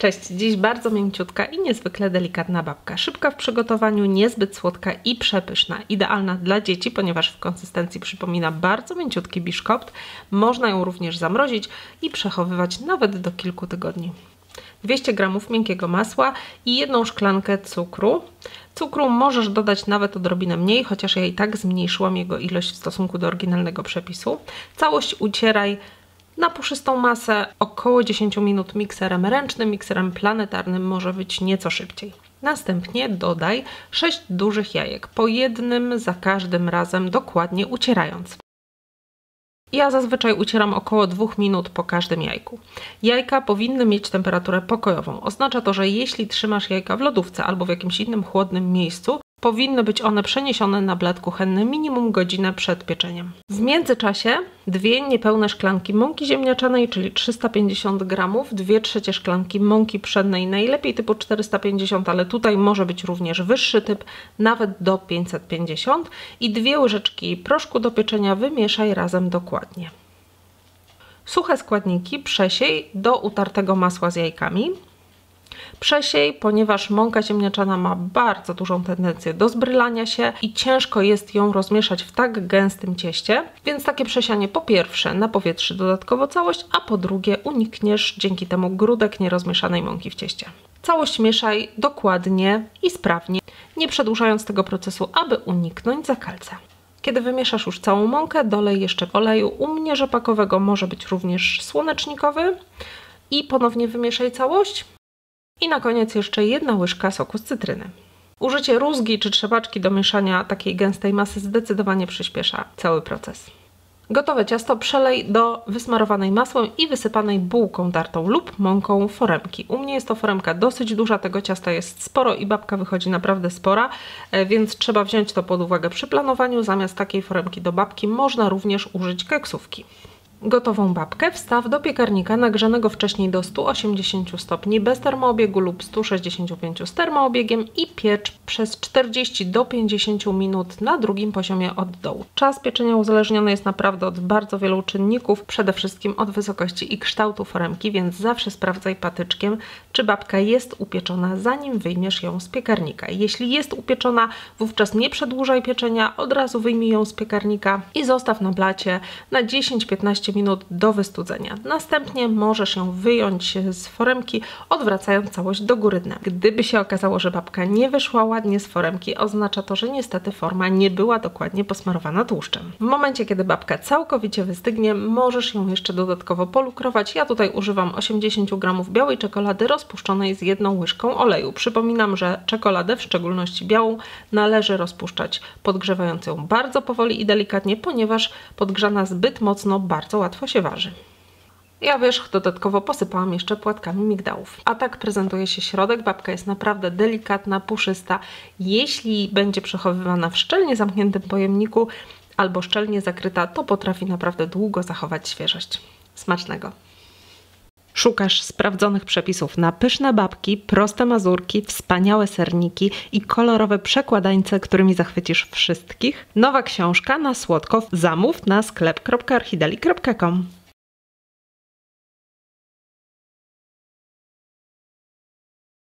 Cześć, dziś bardzo mięciutka i niezwykle delikatna babka. Szybka w przygotowaniu, niezbyt słodka i przepyszna. Idealna dla dzieci, ponieważ w konsystencji przypomina bardzo mięciutki biszkopt. Można ją również zamrozić i przechowywać nawet do kilku tygodni. 200 g miękkiego masła i 1 szklankę cukru. Cukru możesz dodać nawet odrobinę mniej, chociaż ja i tak zmniejszyłam jego ilość w stosunku do oryginalnego przepisu. Całość ucieraj na puszystą masę, około 10 minut mikserem ręcznym, mikserem planetarnym może być nieco szybciej. Następnie dodaj 6 dużych jajek, po jednym za każdym razem dokładnie ucierając. Ja zazwyczaj ucieram około 2 minut po każdym jajku. Jajka powinny mieć temperaturę pokojową. Oznacza to, że jeśli trzymasz jajka w lodówce albo w jakimś innym chłodnym miejscu, powinny być one przeniesione na blat kuchenny minimum godzinę przed pieczeniem. W międzyczasie 2 niepełne szklanki mąki ziemniaczanej, czyli 350 g, 2/3 szklanki mąki pszennej, najlepiej typu 450, ale tutaj może być również wyższy typ, nawet do 550 i 2 łyżeczki proszku do pieczenia wymieszaj razem dokładnie. Suche składniki przesiej do utartego masła z jajkami. Przesiej, ponieważ mąka ziemniaczana ma bardzo dużą tendencję do zbrylania się i ciężko jest ją rozmieszać w tak gęstym cieście, więc takie przesianie po pierwsze napowietrzy dodatkowo całość, a po drugie unikniesz dzięki temu grudek nierozmieszanej mąki w cieście. Całość mieszaj dokładnie i sprawnie, nie przedłużając tego procesu, aby uniknąć zakalca. Kiedy wymieszasz już całą mąkę, dolej jeszcze oleju. U mnie rzepakowego, może być również słonecznikowy i ponownie wymieszaj całość. I na koniec jeszcze 1 łyżka soku z cytryny. Użycie rózgi czy trzepaczki do mieszania takiej gęstej masy zdecydowanie przyspiesza cały proces. Gotowe ciasto przelej do wysmarowanej masłem i wysypanej bułką tartą lub mąką foremki. U mnie jest to foremka dosyć duża, tego ciasta jest sporo i babka wychodzi naprawdę spora, więc trzeba wziąć to pod uwagę przy planowaniu. Zamiast takiej foremki do babki można również użyć keksówki. Gotową babkę wstaw do piekarnika nagrzanego wcześniej do 180 stopni bez termoobiegu lub 165 z termoobiegiem i piecz przez 40 do 50 minut na drugim poziomie od dołu. Czas pieczenia uzależniony jest naprawdę od bardzo wielu czynników, przede wszystkim od wysokości i kształtu foremki, więc zawsze sprawdzaj patyczkiem, czy babka jest upieczona, zanim wyjmiesz ją z piekarnika. Jeśli jest upieczona, wówczas nie przedłużaj pieczenia, od razu wyjmij ją z piekarnika i zostaw na blacie na 10-15 minut do wystudzenia. Następnie możesz ją wyjąć z foremki, odwracając całość do góry dnem. Gdyby się okazało, że babka nie wyszła ładnie z foremki, oznacza to, że niestety forma nie była dokładnie posmarowana tłuszczem. W momencie, kiedy babka całkowicie wystygnie, możesz ją jeszcze dodatkowo polukrować. Ja tutaj używam 80 g białej czekolady rozpuszczonej z 1 łyżką oleju. Przypominam, że czekoladę, w szczególności białą, należy rozpuszczać podgrzewając ją bardzo powoli i delikatnie, ponieważ podgrzana zbyt mocno bardzo łatwo się waży. Ja wierzch dodatkowo posypałam jeszcze płatkami migdałów. A tak prezentuje się środek. Babka jest naprawdę delikatna, puszysta. Jeśli będzie przechowywana w szczelnie zamkniętym pojemniku albo szczelnie zakryta, to potrafi naprawdę długo zachować świeżość. Smacznego! Szukasz sprawdzonych przepisów na pyszne babki, proste mazurki, wspaniałe serniki i kolorowe przekładańce, którymi zachwycisz wszystkich? Nowa książka na słodko zamów na sklep.orchideli.com.